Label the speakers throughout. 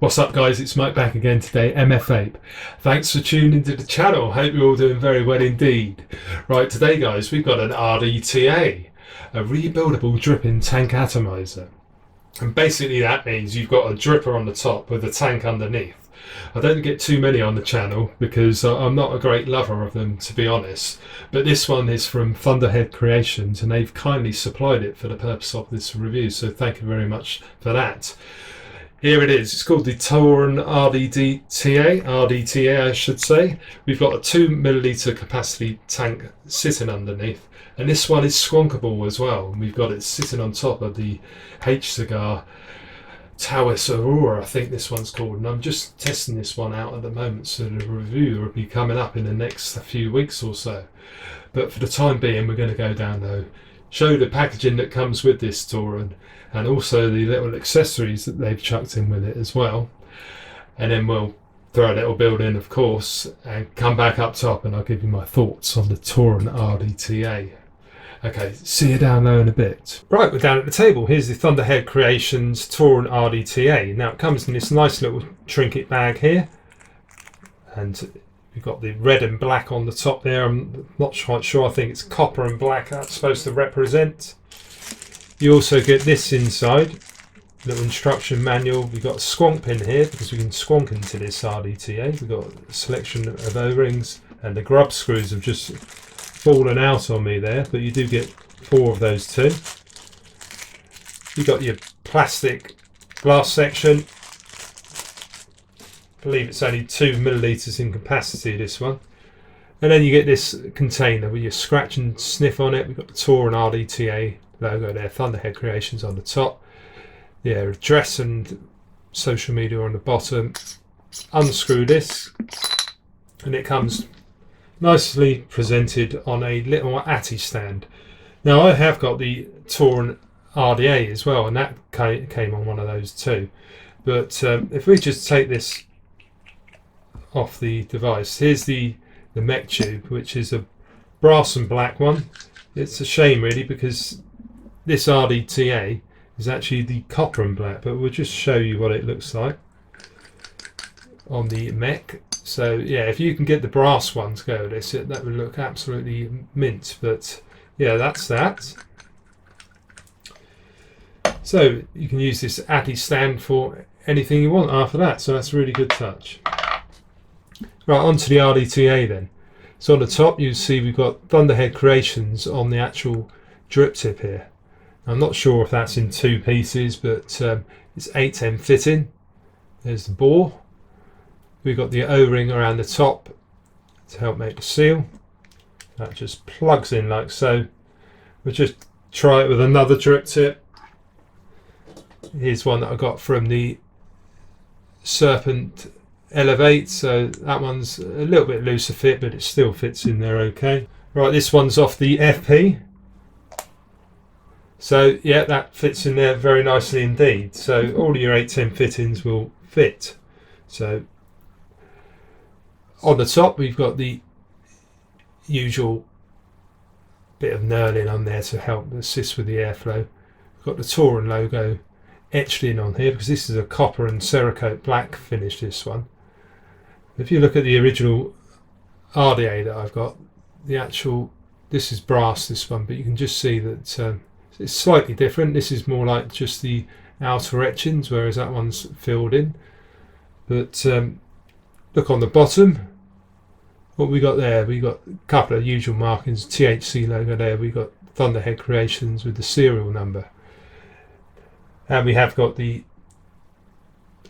Speaker 1: What's up guys, it's Mike back again today, MF Vape. Thanks for tuning into the channel, hope you're all doing very well indeed. Right, today guys, we've got an RDTA, a rebuildable dripping tank atomizer. And basically that means you've got a dripper on the top with a tank underneath. I don't get too many on the channel because I'm not a great lover of them, to be honest. But this one is from Thunderhead Creations and they've kindly supplied it for the purpose of this review, so thank you very much for that. Here it is. It's called the Tauren RDTA, I should say. We've got a 2 milliliter capacity tank sitting underneath, and this one is squonkable as well. We've got it sitting on top of the H-Cigar Taurus Aurora, I think this one's called, and I'm just testing this one out at the moment, so the review will be coming up in the next few weeks or so. But for the time being, we're going to go down though, show the packaging that comes with this Tauren, and also the little accessories that they've chucked in with it as well. And then we'll throw a little build in, of course, and come back up top and I'll give you my thoughts on the Tauren RDTA. Okay, see you down there in a bit. Right, we're down at the table. Here's the Thunderhead Creations Tauren RDTA. Now it comes in this nice little trinket bag here. And we've got the red and black on the top there. I'm not quite sure, I think it's copper and black that's supposed to represent. You also get this inside, little instruction manual. We've got a squonk pin here because we can squonk into this RDTA. We've got a selection of O-rings and the grub screws have just fallen out on me there, but you do get 4 of those too. You've got your plastic glass section. I believe it's only 2 milliliters in capacity, this one. And then you get this container with your scratch and sniff on it. We've got the Tauren RDTA logo there, Thunderhead Creations on the top. Yeah, address and social media on the bottom. Unscrew this and it comes nicely presented on a little Atty stand. Now I have got the Tauren RDA as well, and that came on one of those too. But if we just take this off the device, here's the mech tube, which is a brass and black one. It's a shame really because this RDTA is actually the copper and black, but we'll just show you what it looks like on the mech. So yeah, if you can get the brass one to go with this, that would look absolutely mint. But yeah, that's that. So you can use this Addy stand for anything you want after that, so that's a really good touch. Right, onto the RDTA then. So on the top you see we've got Thunderhead Creations on the actual drip tip here. I'm not sure if that's in 2 pieces, but it's 810 fitting. There's the bore. We've got the O-ring around the top to help make the seal. That just plugs in like so. We'll just try it with another drip tip. Here's one that I got from the Serpent Elevate, so that one's a little bit looser fit, but it still fits in there okay. Right, this one's off the FP. So yeah, that fits in there very nicely indeed. So all your 810 fittings will fit. So on the top we've got the usual bit of knurling on there to help assist with the airflow. We've got the Tauren logo etched in on here because this is a copper and Cerakote black finish, this one. If you look at the original RDA that I've got, the actual, this is brass, this one, but you can just see that it's slightly different. This is more like just the outer etchings, whereas that one's filled in. But look on the bottom, what we got there, we got a couple of usual markings, THC logo there, we got Thunderhead Creations with the serial number. And we have got the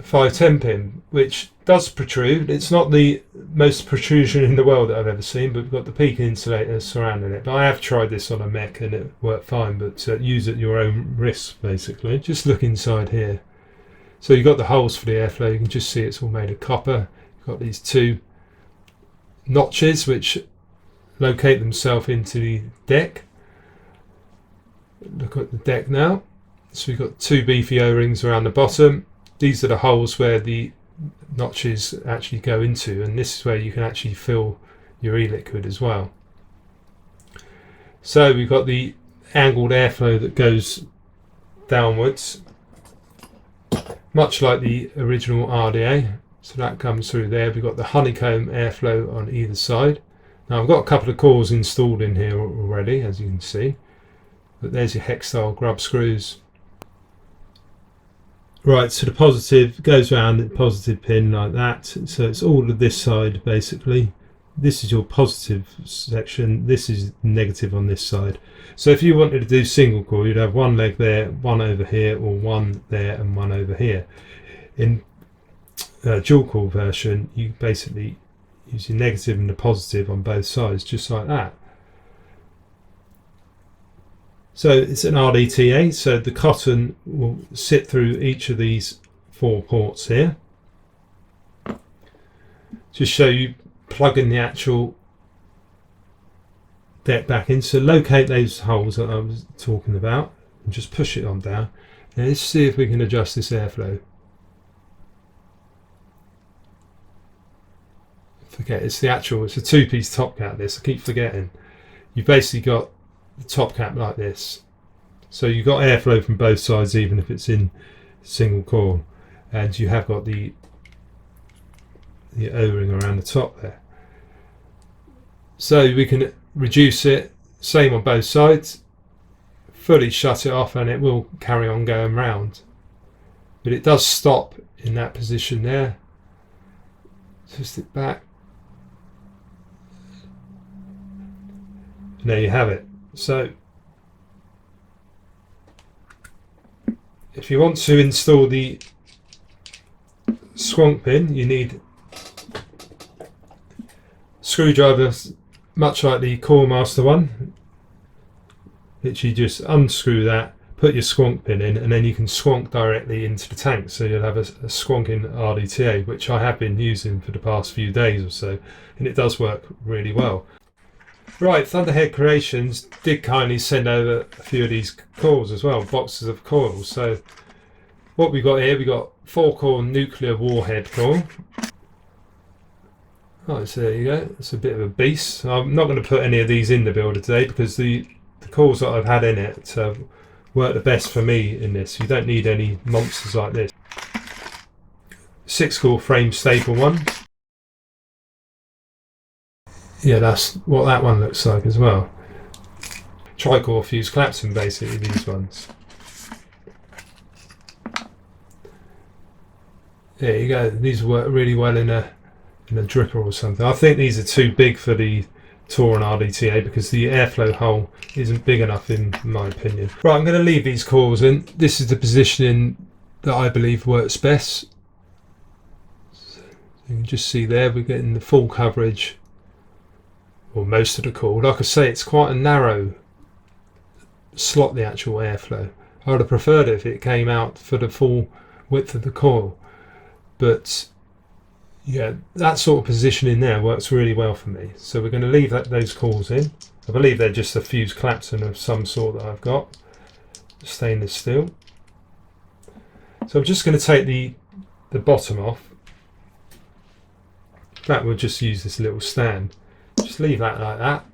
Speaker 1: 510 pin, which does protrude. It's not the most protrusion in the world that I've ever seen, but we've got the peak insulator surrounding it. But I have tried this on a mech and it worked fine, but use at your own risk basically. Just look inside here. So you've got the holes for the airflow, you can just see it's all made of copper. You've got these 2 notches which locate themselves into the deck. Look at the deck now. So we've got 2 beefy O-rings around the bottom. These are the holes where the notches actually go into, and this is where you can actually fill your e-liquid as well. So we've got the angled airflow that goes downwards. much like the original RDA. So that comes through there. We've got the honeycomb airflow on either side. Now I've got a couple of coils installed in here already, as you can see. But there's your hex style grub screws. Right, so the positive goes around the positive pin like that. So it's all of this side basically. This is your positive section. This is negative on this side. So if you wanted to do single coil, you'd have one leg there, one over here, or one there and one over here. In dual coil version, you basically use your negative and the positive on both sides, just like that. So it's an RDTA, so the cotton will sit through each of these 4 ports here. Just show you plugging the actual deck back in. So locate those holes that I was talking about and just push it on down. Now let's see if we can adjust this airflow. Forget, it's a 2-piece top cap this, I keep forgetting. You've basically got the top cap like this. So you've got airflow from both sides even if it's in single coil. And you have got the O-ring around the top there. So we can reduce it, same on both sides, fully shut it off and it will carry on going round. But it does stop in that position there. Twist it back. And there you have it. So if you want to install the squonk pin, you need screwdriver, much like the Coil Master one. Literally just unscrew that, put your squonk pin in, and then you can squonk directly into the tank. So you'll have a squonking RDTA, which I have been using for the past few days or so, and it does work really well. Right, Thunderhead Creations did kindly send over a few of these coils as well, boxes of coils. So what we got here, we got 4-core nuclear warhead coil. Right, so there you go. It's a bit of a beast. I'm not going to put any of these in the builder today because the coils that I've had in it work the best for me in this. You don't need any monsters like this. 6-core frame staple one. Yeah, that's what that one looks like as well. Tri-core fuse Clapton, basically, these ones. There you go. These work really well in a dripper or something. I think these are too big for the Tauren RDTA because the airflow hole isn't big enough in my opinion. Right, I'm going to leave these coils in. This is the positioning that I believe works best. So you can just see there we're getting the full coverage, or most of the coil. Like I say, it's quite a narrow slot, the actual airflow. I would have preferred it if it came out for the full width of the coil, but yeah, that sort of positioning there works really well for me. So we're going to leave those coils in. I believe they're just a fuse Clapton of some sort that I've got, stainless steel. So I'm just going to take the bottom off. That will just use this little stand. Just leave that like that.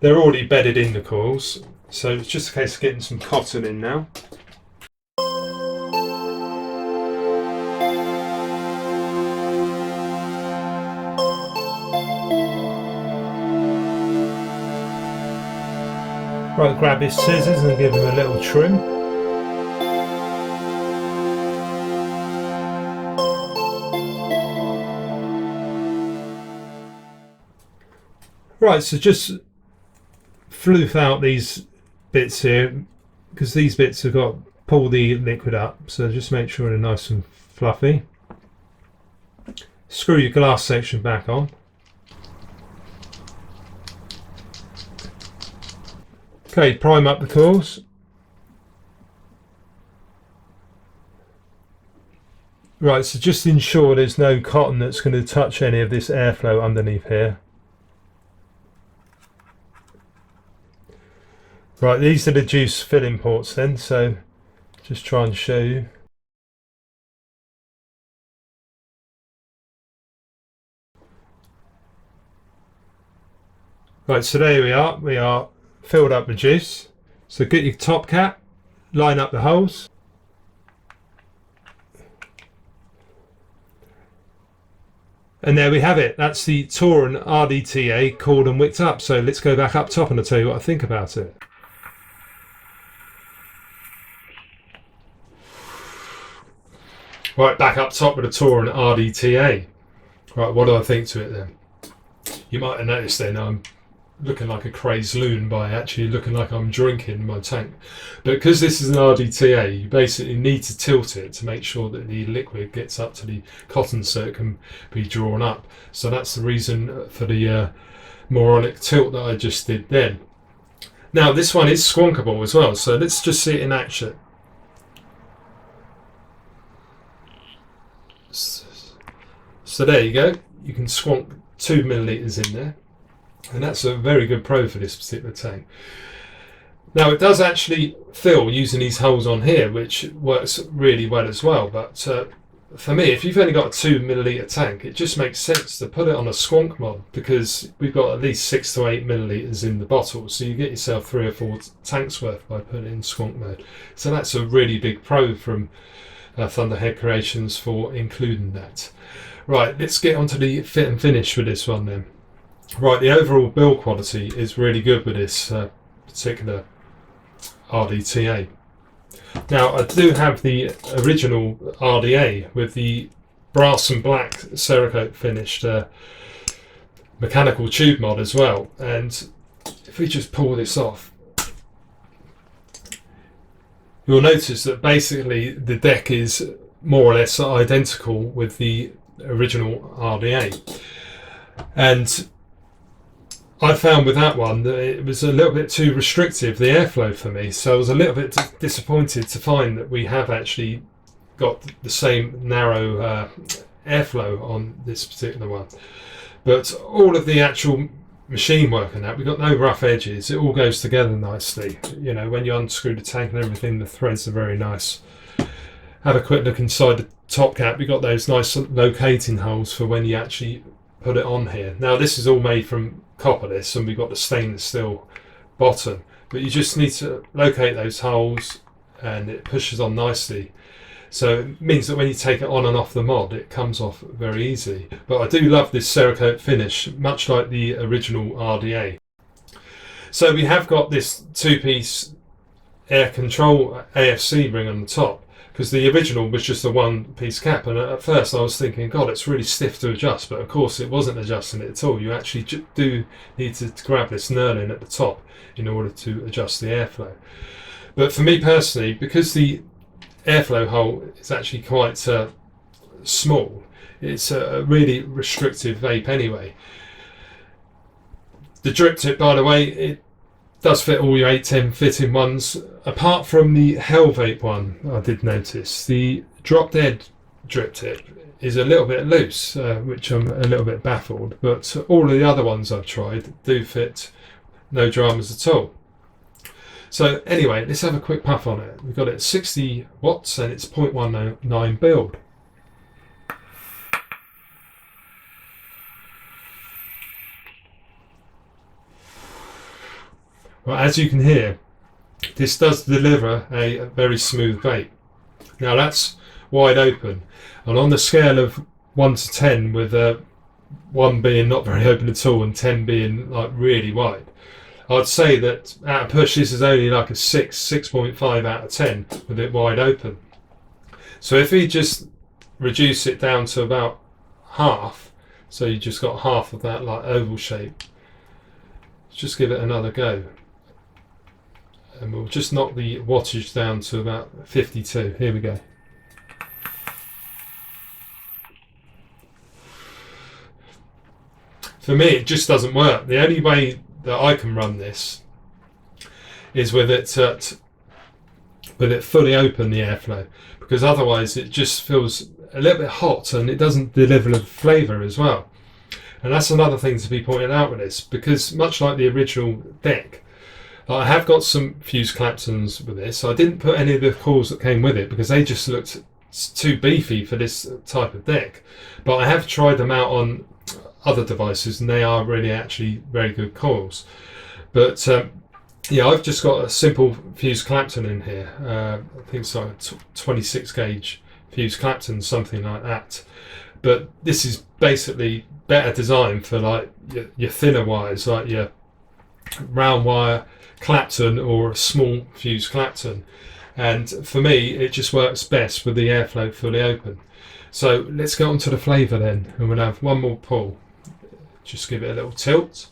Speaker 1: They're already bedded in the coils, so it's just a case of getting some cotton in now. Right, grab his scissors and give him a little trim. Right, so just floof out these bits here because these bits have got pull the liquid up, so just make sure they're nice and fluffy. Screw your glass section back on. Okay, prime up the coils. Right, so just ensure there's no cotton that's going to touch any of this airflow underneath here. Right, these are the juice filling ports then, so just try and show you. Right, so there we are filled up with juice. So get your top cap, line up the holes. And there we have it. That's the Tauren RDTA cooled and wicked up. So let's go back up top and I'll tell you what I think about it. Right, back up top with the Tauren RDTA. Right, what do I think to it then? You might have noticed then I'm looking like a crazed loon by actually looking like I'm drinking my tank. But because this is an RDTA, you basically need to tilt it to make sure that the liquid gets up to the cotton so it can be drawn up. So that's the reason for the moronic tilt that I just did then. Now this one is squonkable as well, so let's just see it in action. So there you go, you can squonk 2 millilitres in there, and that's a very good pro for this particular tank. Now it does actually fill using these holes on here, which works really well as well, but for me, if you've only got a 2 millilitre tank, it just makes sense to put it on a squonk mod, because we've got at least 6 to 8 millilitres in the bottle, so you get yourself 3 or 4 tanks worth by putting it in squonk mode. So that's a really big pro from Thunderhead Creations for including that. Right, let's get onto the fit and finish with this one then. Right, the overall build quality is really good with this particular RDTA. Now, I do have the original RDA with the brass and black Cerakote finished mechanical tube mod as well. And if we just pull this off, you'll notice that basically the deck is more or less identical with the original RDA. And I found with that one that it was a little bit too restrictive, the airflow for me, so I was a little bit disappointed to find that we have actually got the same narrow airflow on this particular one. But all of the actual machine work and that, we've got no rough edges, it all goes together nicely. You know, when you unscrew the tank and everything, the threads are very nice. Have a quick look inside the top cap, we've got those nice locating holes for when you actually put it on here. Now this is all made from copper, this, and we've got the stainless steel bottom, but you just need to locate those holes and it pushes on nicely. So it means that when you take it on and off the mod, it comes off very easily. But I do love this Cerakote finish, much like the original RDA. So we have got this two-piece air control AFC ring on the top, because the original was just a one-piece cap, and at first I was thinking, God, it's really stiff to adjust, but of course it wasn't adjusting it at all. You actually do need to grab this knurling at the top in order to adjust the airflow. But for me personally, because the airflow hole is actually quite small, it's a really restrictive vape anyway. The drip tip, by the way, it does fit all your 810 fitting ones, apart from the Hell Vape one. I did notice the drop dead drip tip is a little bit loose, which I'm a little bit baffled, but all of the other ones I've tried do fit, no dramas at all. So anyway, let's have a quick puff on it. We've got it at 60 watts and it's 0.19 build. Well, as you can hear, this does deliver a very smooth vape. Now that's wide open, and on the scale of 1 to 10, with 1 being not very open at all and 10 being like really wide, I'd say that at a push this is only like a 6.5 out of 10 with it wide open. So if we just reduce it down to about half, so you just got half of that like oval shape, just give it another go. And we'll just knock the wattage down to about 52. Here we go. For me, it just doesn't work. The only way that I can run this is with it fully open, the airflow, because otherwise it just feels a little bit hot and it doesn't deliver the flavour as well. And that's another thing to be pointed out with this, because much like the original deck, I have got some fused Claptons with this. I didn't put any of the coils that came with it because they just looked too beefy for this type of deck. But I have tried them out on other devices and they are really actually very good coils. But yeah, I've just got a simple fused Clapton in here. I think it's like a 26 gauge fused Clapton, something like that. but this is basically better designed for like your thinner wires, like your round wire Clapton or a small fuse Clapton. And for me, it just works best with the airflow fully open. So let's get on to the flavour then, and we'll have one more pull. Just give it a little tilt.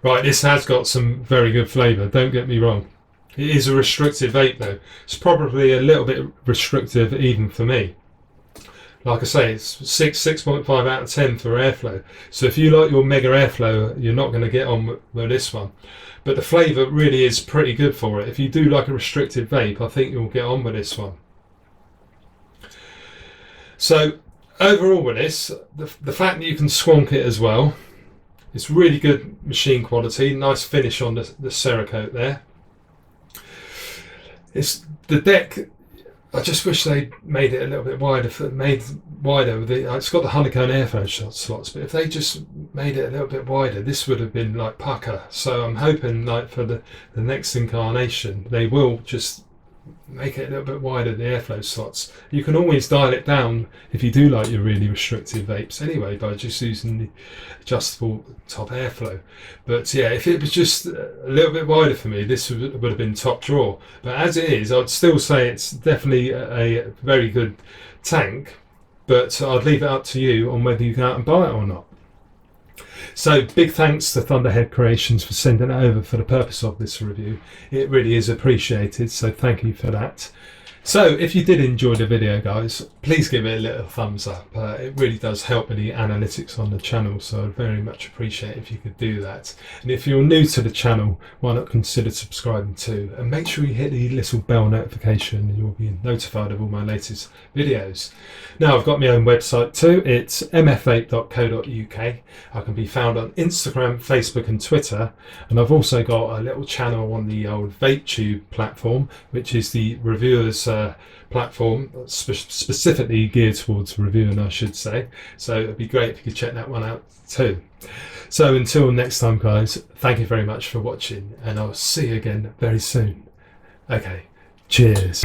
Speaker 1: Right, this has got some very good flavour, don't get me wrong. It is a restricted vape though. It's probably a little bit restrictive even for me. Like I say, it's 6.5 out of 10 for airflow. So if you like your mega airflow, you're not going to get on with this one. But the flavour really is pretty good for it. If you do like a restricted vape, I think you'll get on with this one. So overall with this, the fact that you can squonk it as well, it's really good machine quality, nice finish on the Cerakote there. It's the deck. I just wish they made it a little bit wider. It's got the honeycomb airflow slots, but if they just made it a little bit wider, this would have been like pucker. So I'm hoping like for the next incarnation, they will just make it a little bit wider, the airflow slots. You can always dial it down if you do like your really restrictive vapes anyway, by just using the adjustable top airflow. But yeah, if it was just a little bit wider for me, this would have been top draw. But as it is, I'd still say it's definitely a very good tank, but I'd leave it up to you on whether you go out and buy it or not. So big thanks to Thunderhead Creations for sending it over for the purpose of this review. It really is appreciated, so thank you for that. So if you did enjoy the video, guys, please give it a little thumbs up. It really does help with the analytics on the channel, so I'd very much appreciate if you could do that. And if you're new to the channel, why not consider subscribing too, and make sure you hit the little bell notification and you'll be notified of all my latest videos. Now I've got my own website too. It's mfvape.co.uk. I can be found on Instagram, Facebook and Twitter, and I've also got a little channel on the old VapeTube platform, which is the reviewers platform, specifically geared towards reviewing, I should say. So it'd be great if you could check that one out too. So until next time, guys, thank you very much for watching, and I'll see you again very soon. Okay, cheers.